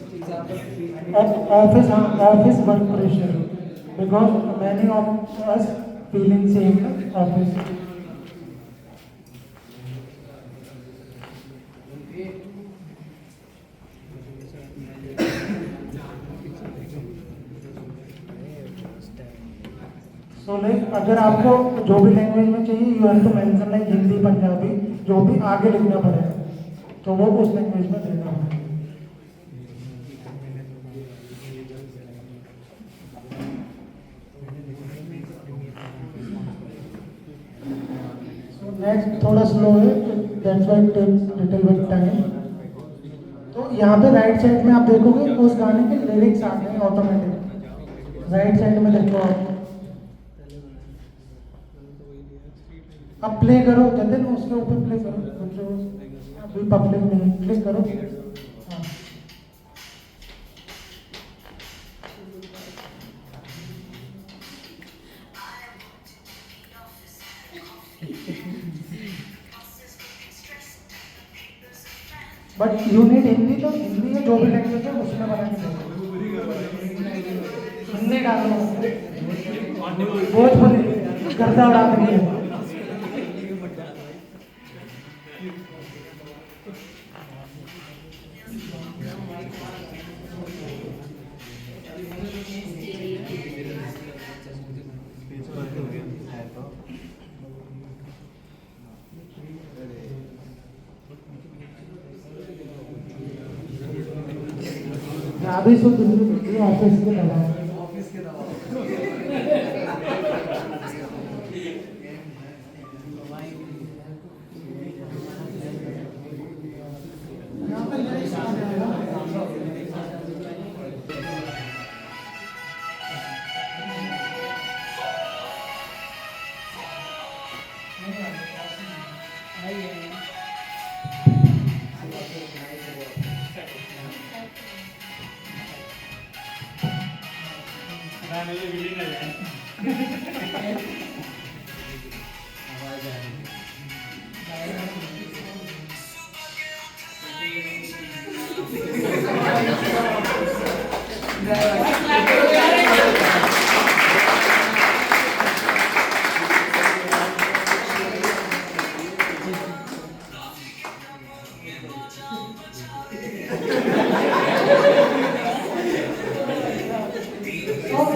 ठीक है, ऑफिस, हाँ, office work pressure, because many of us feeling same office. तो लाइक अगर आपको जो भी लैंग्वेज में चाहिए you have to mention like Hindi, Punjabi, जो भी आगे लिखना पड़ेगा तो वो उस लैंग्वेज में देना होगा. नेक्स्ट थोड़ा स्लो है, that's why it takes little bit time. तो यहाँ पे राइट साइड में आप देखोगे उस गाने के लिरिक्स आ गए ऑटोमेटिक. राइट साइड में देखो आप, अब प्ले करो, कहते हैं ना उसके ऊपर प्ले करो, जो अभी पब्लिक नहीं, क्लिक करो. हाँ. बट यू नीड हिंदी, तो हिंदी है जो भी लैंग्वेज है उसमें बना के दो. हिंदी डालो, भोजपुरी गर्दा उड़ा देंगे. अभी सो दिल्ली ऑफिस के दबाव, ऑफिस के दबाव. यहाँ पे लिरिक्स आ जाएगा.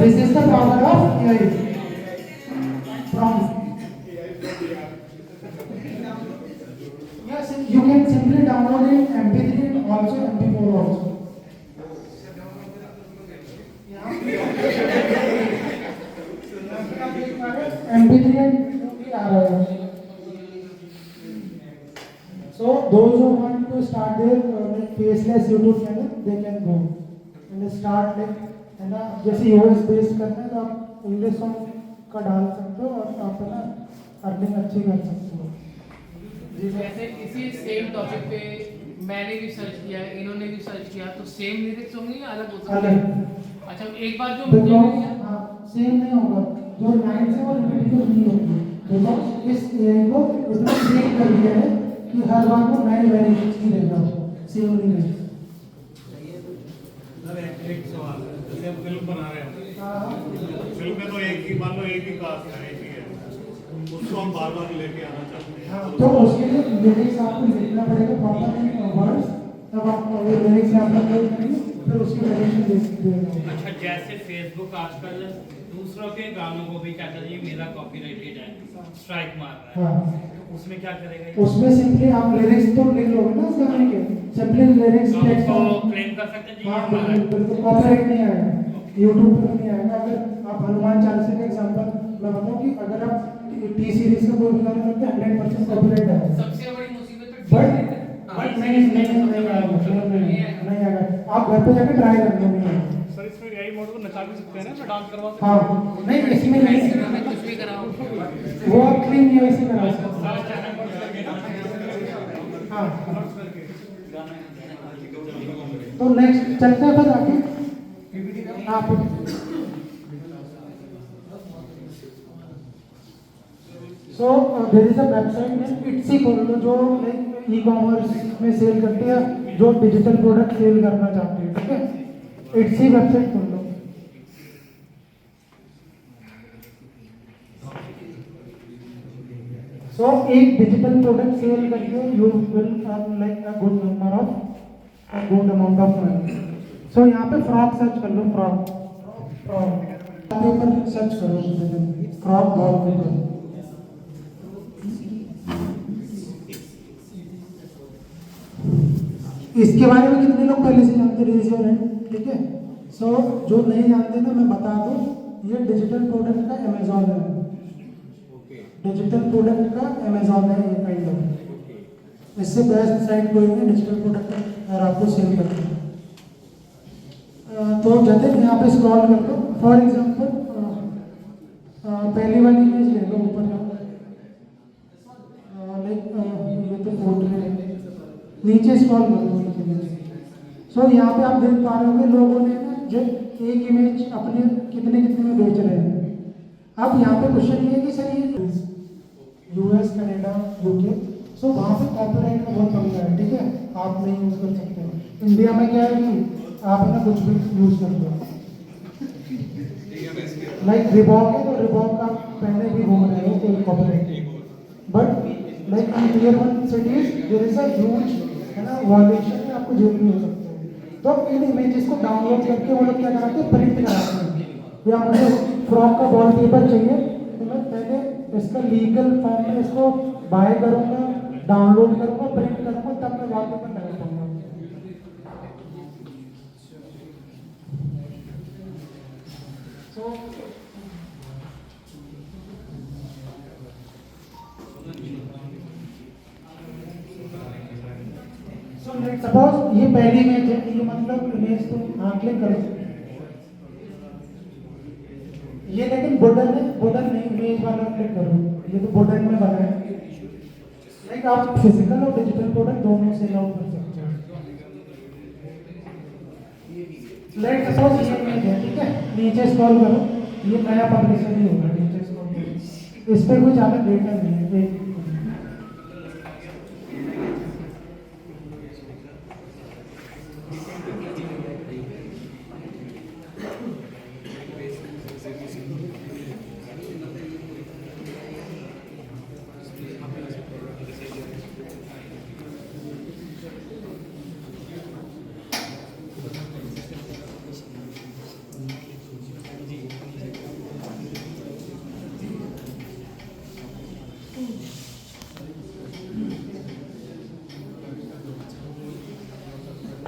This is the power of AI. Prompt. Yes, you can simply download it MP3 and also MP4 also. MP3 and MP4 आ रहा है. So those who want to start their like faceless YouTube channel, they can go and start like, है ना, जैसे US based करना है तो आप English song का डाल सकते हो और आप है ना अर्निंग अच्छी कर सकते हो. जैसे इसी सेम टॉपिक पे मैंने भी सर्च किया, इन्होंने भी सर्च किया, तो सेम लिरिक्स होंगे या अलग हो सकते हैं? अच्छा, एक बात जो मुझे सेम नहीं होगा, जो लाइन से वो रिपीटेड नहीं होगी, बिकॉज इस एआई को इतना ट्रेन कर दिया है कि हर बार को नए वेरिएशंस ही देगा सेम लिरिक्स. एक सवाल है, जैसे हम फिल्म बना रहे हैं, फिल्म में तो एक ही, मान लो एक ही कास्ट है, एक ही है, उसको हम बार बार लेके आना चाहते हैं, तो उसके लिए लिरिक्स आपको लिखना पड़ेगा प्रॉपर वर्ड्स, तब आप वो लिरिक्स यहाँ पर कोड करेंगे, फिर उसकी वेरिएशन दे सकते हैं. अच्छा, जैसे फेसबुक आजकल दूसरों के गानों को भी कहता है ये मेरा कॉपीराइटेड है, स्ट्राइक मार रहा है. हाँ, उसमें क्या करेगा? उसमें सिंपली आप लिरिक्स तो लिख लोगे ना उस गाने के, सिंपली लिरिक्स टेक्स्ट तो क्लेम कर सकते हैं जी. हाँ, बिल्कुल कॉपीराइट नहीं आएगा, यूट्यूब पे नहीं आएगा. अगर आप हनुमान चालीसा का एग्जांपल मैं बताऊं कि अगर आप टी सीरीज का कोई भी गाना करते हैं 100% कॉपीराइट है. सबसे बड़ी मुसीबत तो बट नहीं आएगा. आप घर पे जाके ट्राई करना नहीं है. सर, इसमें एआई मोड को नचा भी सकते हैं ना, डांस करवा सकते हाँ, नहीं इसमें नहीं, मैं कुछ भी कराऊं. वो आप क्लीन नहीं वैसे करा सकते. हाँ, तो नेक्स्ट चलते हैं फिर आगे. हाँ, so there is a website Etsy खोलो जो लाइक ई कॉमर्स में सेल करते हैं, जो डिजिटल प्रोडक्ट सेल करना चाहते हैं. ठीक है, इट्सी वेबसाइट खोल लो। सो एक डिजिटल प्रोडक्ट सेल करके you will earn like a good number of a good amount of money. So यहाँ पे फ्रॉक सर्च कर लो, फ्रॉक पेपर सर्च करो, फ्रॉक वॉलपेपर। इसके बारे में कितने लोग पहले से जानते रेज योर हैंड, ठीक है। सो जो नहीं जानते ना मैं बता दूं, ये डिजिटल प्रोडक्ट का अमेजोन है। डिजिटल प्रोडक्ट का अमेजोन है ये काइंड ऑफ। इससे बेस्ट साइट कोई नहीं डिजिटल प्रोडक्ट और आपको सेल करना है। तो जतिन यहाँ पे स्क्रॉल कर लो। फॉर एग्जांपल पहली वाली इमेज ले लो, ऊपर जाओ, लाइक ये तो पोर्ट्रेट है, नीचे स्क्रॉल करो। सो यहाँ पे आप देख पा रहे होंगे लोगों ने ना जो एक इमेज अपने कितने कितने में बेच रहे हैं। अब यहाँ पे क्वेश्चन ये है कि सर ये यूएस, कनाडा, यूके, सो वहाँ पे कॉपीराइट का बहुत पंगा है, ठीक है, आप नहीं यूज कर सकते। इंडिया में क्या है कि आप ना कुछ भी यूज कर लो, लाइक रिबॉक है तो रिबॉक का पहले भी घूम रहे हो कोई copyright, but like in tier 1 cities there is a huge है ना वायलेशन में आपको जेल भी हो सकते हैं। तो इन इमेजेस को डाउनलोड करके वो लोग क्या कराते हैं, प्रिंट कराते हैं। या मुझे फ्रॉक का वॉलपेपर चाहिए तो मैं पहले इसका लीगल फॉर्म में इसको बाय करूंगा, डाउनलोड करूंगा, प्रिंट करूंगा, तब मैं वॉलपेपर लगा पाऊंगा। सो लेट्स सपोज ये पहली इमेज है, ये मतलब इमेज तुम क्लिक करो, ये लेकिन वुडन है, वुडन नहीं, इमेज वाला क्लिक करो, ये तो वुडन में बना है। लाइक आप फिजिकल और डिजिटल प्रोडक्ट दोनों सेल आउट कर सकते हो। लेट्स सपोज ये इमेज है, ठीक है, नीचे स्क्रॉल करो, ये नया पब्लिशर ही होगा, नीचे स्क्रॉल करो, इस पे कोई ज्यादा डेटा नहीं है।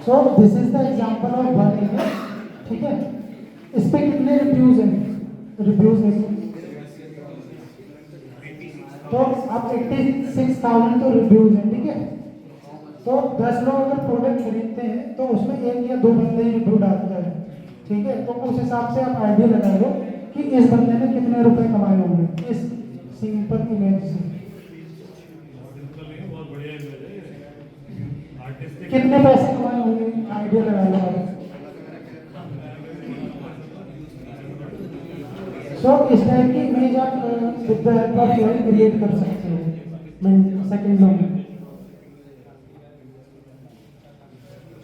सो this is the example of one image, ठीक है। इस पे कितने रिव्यूज हैं, रिव्यूज देखो तो अब 86,000 तो रिव्यूज हैं, ठीक है। तो 10 लोग अगर प्रोडक्ट खरीदते हैं तो उसमें एक या दो बंदे ही रिव्यू डालता है, ठीक है। तो उस हिसाब से आप आइडिया लगा लो कि इस बंदे ने कितने रुपए कमाए होंगे इस सिंपल इमेज से। बहुत बढ़िया इमेज है, आर्टिस्टिक कितने पैसे कमाए होंगे आइडिया लगा लो आप। सो इस टाइप की इमेज आप with the help of AI create कर सकते हो सेकंडों में।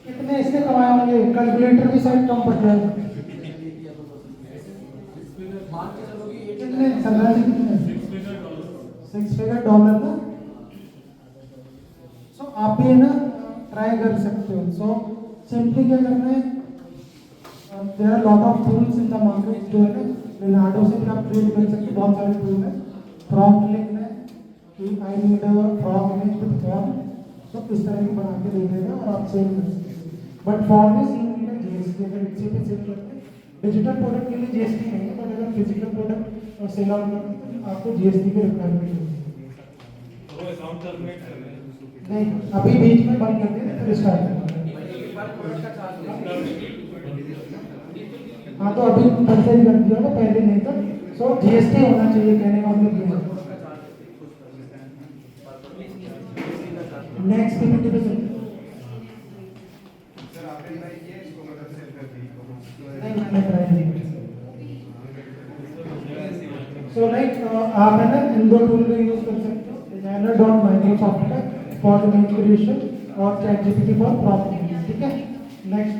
कितने इसने कमाए होंगे, कैलकुलेटर भी शायद कम पड़ जाएगा। कितने $6 फिगर ना। सो आप भी ना ट्राई कर सकते हो। सो सिंपली क्या करना है, there are lot of tools in the market, जो है ना लिनार्डो से भी आप ट्रेड कर सकते हो, बहुत सारे टूल है। प्रॉम्प्ट लिखना है कि I need a frock image with form, तो इस तरह की बना के दे देगा और आप सेल कर सकते हो। बट फॉर्म में सीन नहीं है जीएसटी, अगर इसी पे सेल करते हैं डिजिटल प्रोडक्ट के लिए जीएसटी नहीं है, बट अगर फिजिकल प्रोडक्ट और सेल आउट करते हैं आपको जीएसटी की रिक्वायरमेंट होगी। वो अकाउंट टर्मिनेट कर रहे हैं नहीं, अभी बीच में बंद कर दें फिर स्टार्ट करना। हाँ तो अभी कंपेयर कर दिया ना, पहले नहीं था। सो जीएसटी होना चाहिए, कहने का मतलब ये है। नेक्स्ट पीपीटी पे चलते हैं। नहीं मैंने ट्राई नहीं किया। सो लाइक आप है ना इन दो टूल का यूज कर सकते हो, डिजाइनर डॉट माइक्रोसॉफ्ट का फॉर इमेज क्रिएशन और चैट जीपीटी फॉर प्रॉम्प्ट, ठीक है। नेक्स्ट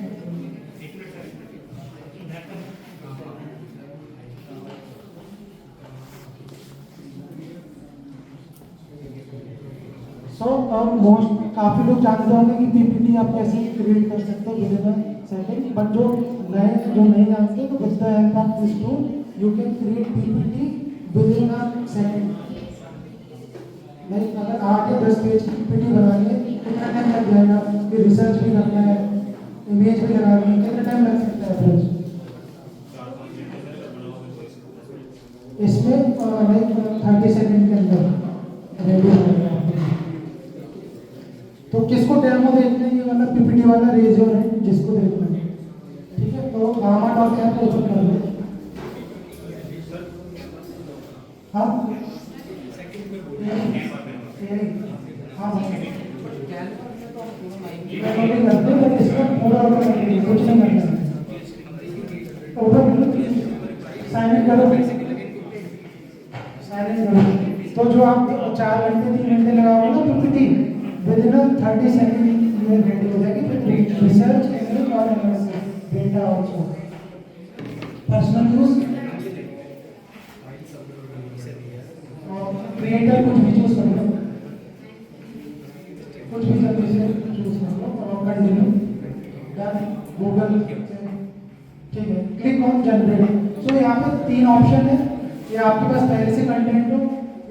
मोस्ट काफ़ी लोग जानते होंगे कि पीपीटी आप कैसे क्रिएट कर सकते हो विद इन सेकंड, बट जो नहीं जानते तो with the help of this tool you can create PPT with in second. Like अगर 8 या 10 पेज की पीपीटी बनानी है कितना टाइम लग जाएगा, फिर रिसर्च भी करना है, इमेज भी लगानी है, कितना टाइम लग सकता है एवरेज? इसमें लाइक 30 सेकंड के अंदर रेडी हो जाएगा। तो किसको डेमो देखना है, ये वाला पीपीटी वाला रेज योर हैंड जिसको देखना है, ठीक है? तो gamma.app ओपन कर लो। हाँ हाँ करते बट इसको पूरा कुछ नहीं करना है। साइन इन करो, साइन इन करो। तो जो आप 4 घंटे 3 घंटे लगाओगे ना पीपीटी, विद इन 30 सेकंड ये रेडी हो जाएगी। फिर रिसर्च एनालिसिस और analysis data also personal use creator कुछ भी चूज कर लो, कुछ भी सर्विस चूज कर लो और कंटिन्यू डन गूगल, ठीक है? Click on generate. सो यहाँ पे 3 ऑप्शन है, ये आपके पास पहले से कंटेंट हो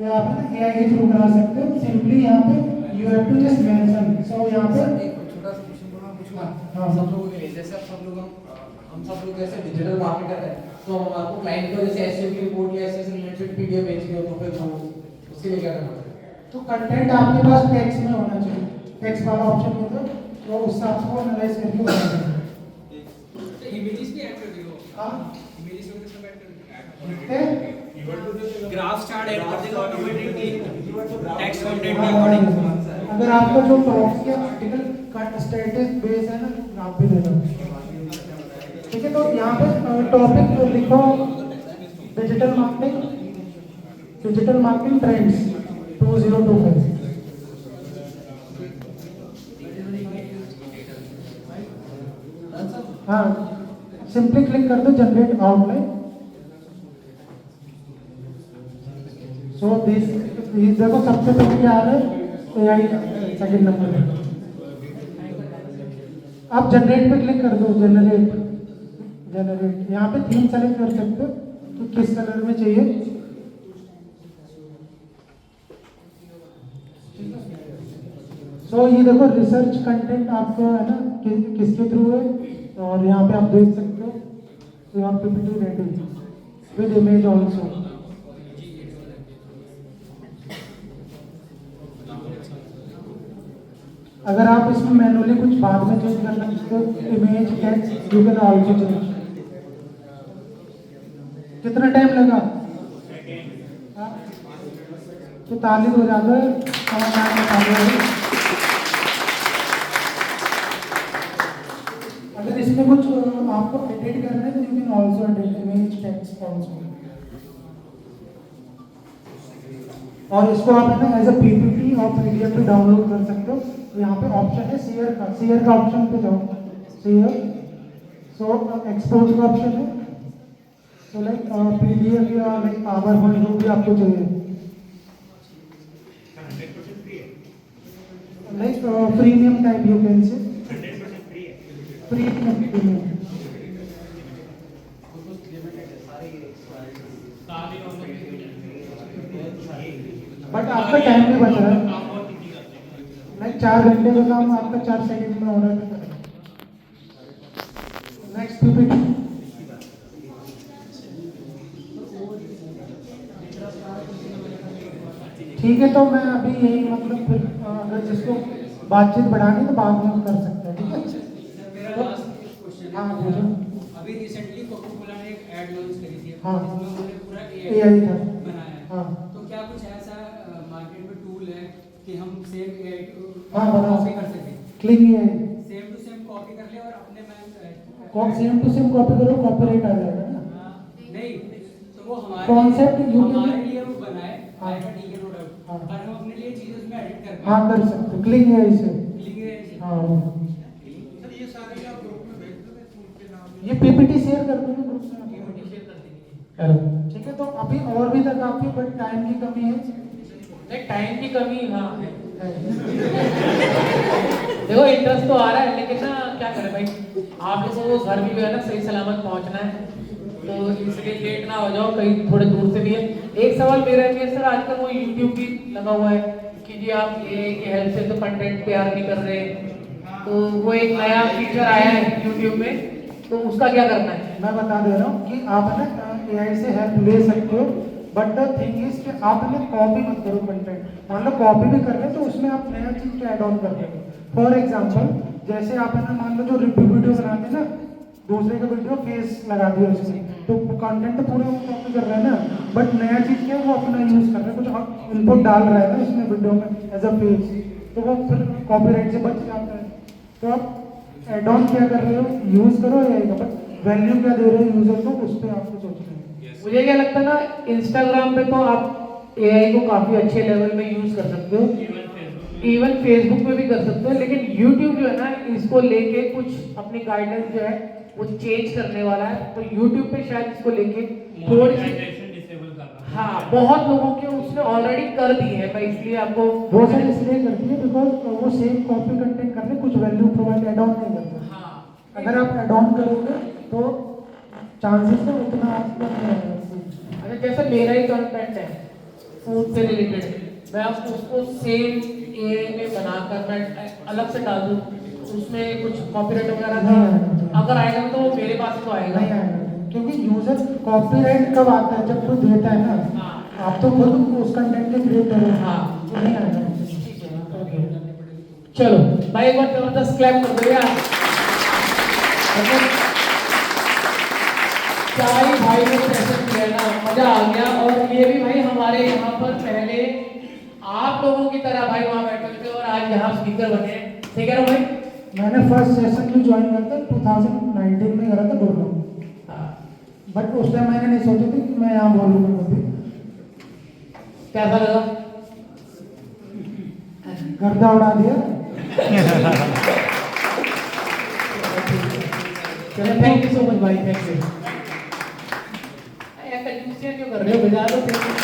या आप एआई के थ्रू बना सकते हो। सिंपली यहाँ पे you have to just mention. So यहाँ पे एक छोटा सा क्वेश्चन बोलना पूछूंगा। हाँ। सब लोगों के लिए जैसे आप सब लोग हम सब लोग जैसे डिजिटल मार्केटर है, तो हम आपको क्लाइंट को जैसे एसईओ की रिपोर्ट या ऐसे रिलेटेड पीडीएफ भेजनी हो तो फिर हम उसके लिए क्या करना पड़ेगा? तो कंटेंट आपके पास टेक्स्ट में होना चाहिए, टेक्स्ट वाला ऑप्शन होता है तो उससे आपको एनालाइज करके बनाना है। इमेजेस भी ऐड कर दियो। हाँ इमेजेस में कितना ऐड कर ग्राफ चार्ट ऐड कर देगा ऑटोमेटिकली टेक्स्ट कंटेंट के अकॉर्डिंग। अगर आपका जो टॉपिक या आर्टिकल का स्टेटस बेस है ना, ग्राफ भी देगा, ठीक है? तो यहाँ पे टॉपिक लिखो डिजिटल मार्केटिंग ट्रेंड्स 2025। हाँ सिंपली क्लिक कर दो जनरेट आउटलाइन। सो दिस देखो सबसे पहले क्या आ रहा है, एआई सेकंड नंबर पे। आप जनरेट पे क्लिक कर दो, जनरेट यहाँ पे थीम सेलेक्ट कर सकते हो कि किस कलर में चाहिए। सो ये देखो रिसर्च कंटेंट आपको है ना किसके थ्रू है, और यहाँ पे आप देख सकते हो your PPT ready with image also. अगर आप इसमें मैनुअली कुछ बाद में चेंज करना चाहते हो, image text you can also change. कितना टाइम लगा? 45 हो जाता है। अगर इसमें कुछ आपको एडिट करना है तो you can also edit image text also. और इसको आप है ना एज अ पीपीटी और पीडीएफ भी डाउनलोड कर सकते हो। तो यहाँ पे ऑप्शन है शेयर का ऑप्शन पे जाओ, शेयर। सो एक्सपोर्ट का ऑप्शन है, तो लाइक पीडीएफ या लाइक पावर पॉइंट जो भी आपको चाहिए, like premium type you can say, premium. But आपका टाइम भी बच रहा है, लाइक 4 घंटे का काम आपका 4 सेकंड में हो रहा है। नेक्स्ट पीपीटी, ठीक है? तो मैं अभी यही मतलब फिर अगर जिसको बातचीत बढ़ानी तो बाद में कर सकते हैं, ठीक है? मेरा लास्ट क्वेश्चन हाँ है, पूछो। अभी रिसेंटली कोका-कोला ने एक ऐड लॉन्च करी थी, हाँ। जिसमें उन्होंने पूरा AI था। बनाया है। हाँ। तो क्या कुछ ऐसा मार्केट में टूल है कि हम सेम AI हाँ बना कॉपी कर सकें, click AI same to same copy कर ले और अपने में सेम टू सेम कॉपी करो, कॉपीराइट आ जाएगा ना। नहीं तो वो हमारे Concept you can- हमारे लिए वो बनाए हाँ। आएगा, ठीक है, नो डाउट, हाँ। पर हम अपने लिए चीजें उसमें एडिट कर हाँ कर सकते हो, क्लिक AI से। हाँ ये पीपीटी शेयर कर दो ग्रुप में, चलो ठीक है? तो अभी और भी था काफी, बट टाइम की कमी है। टाइम की कमी हाँ है। देखो इंटरेस्ट तो आ रहा है, लेकिन ना क्या करें भाई, आप लोगों को घर भी जो है ना सही सलामत पहुंचना है, तो इसलिए लेट ना हो जाओ, कहीं थोड़े दूर से भी है। एक सवाल मेरा है कि सर आजकल वो यूट्यूब भी लगा हुआ है कि जी आप एआई की हेल्प से तो कंटेंट तैयार नहीं कर रहे, तो वो एक नया फीचर आया है यूट्यूब में, तो उसका क्या करना है? मैं बता दे रहा हूँ कि आप है ना एआई से हेल्प ले सकते हो, बट द थिंग इज कि आप है ना कॉपी मत करो कंटेंट। मान लो कॉपी भी कर रहे हैं तो उसमें आप नया चीज क्या ऐड ऑन कर रहे हो। फॉर एग्जाम्पल जैसे आप है ना मान लो जो रिव्यू वीडियो बनाते हैं ना, दूसरे का वीडियो फेस लगा दिया उसमें, तो कंटेंट तो पूरा कॉपी कर रहे हैं ना, बट नया चीज क्या है वो अपना यूज कर रहे हैं, कुछ इनपुट डाल रहा है ना उसमें वीडियो में एज अ फेस, तो वो फिर कॉपीराइट से बच जाता है। तो आप एड ऑन क्या कर रहे हो, यूज करो एआई का, बट वैल्यू क्या दे रहे हो यूजर को, उस पर आपको सोचना है। मुझे क्या लगता है ना, इंस्टाग्राम पे तो आप एआई को काफी अच्छे लेवल में यूज कर सकते हो, इवन फेसबुक पे भी कर सकते हो, लेकिन यूट्यूब जो है ना इसको लेके कुछ अपनी गाइडेंस जो है वो चेंज करने वाला है, तो यूट्यूब पे शायद इसको लेके थोड़ी सी, हाँ बहुत लोगों के उसने ऑलरेडी कर दी है, मैं इसलिए आपको वो सर इसलिए करती है बिकॉज वो सेम कॉपी कंटेंट कर रहे, कुछ वैल्यू प्रोवाइड एड ऑन नहीं करते। हाँ अगर आप एड ऑन करोगे तो चांसेस है उतना आपका नहीं आएगा। अच्छा जैसे मेरा ही कंटेंट है फूड से रिलेटेड, मैं आपको उसको सेम एआई में बनाकर मैं अलग से डाल दूँ, उसमें कुछ कॉपीराइट वगैरह नहीं आएगा। का अगर आएगा तो वो मेरे पास तो आएगा। नहीं आएगा क्योंकि यूजर कॉपीराइट कब आता है, जब कोई देता है ना, हाँ आप तो खुद उस कंटेंट के क्रिएटर हो। हाँ तो नहीं आएगा। ठीक है, ओके। चलो भाई एक बार जबरदस्त क्लैप कर दो यार। मतलब चाय भाई ने सेशन किया ना, मजा आ गया, और ये भी भाई हमारे यहाँ पर पहले आप लोगों की तरह भाई वहाँ बैठे थे और आज यहाँ स्पीकर बने हैं, ठीक है ना भाई? मैंने फर्स्ट सेशन भी ज्वाइन किया था 2019 में करा था गुड़गांव, बट उस टाइम मैंने नहीं सोचा था कि मैं यहाँ बोलूँगा कभी। कैसा लगा? गर्दा उड़ा दिया। चलो थैंक यू सो मच भाई, थैंक यू। यार कंजूसियाँ क्यों कर रहे हो, बजा दो।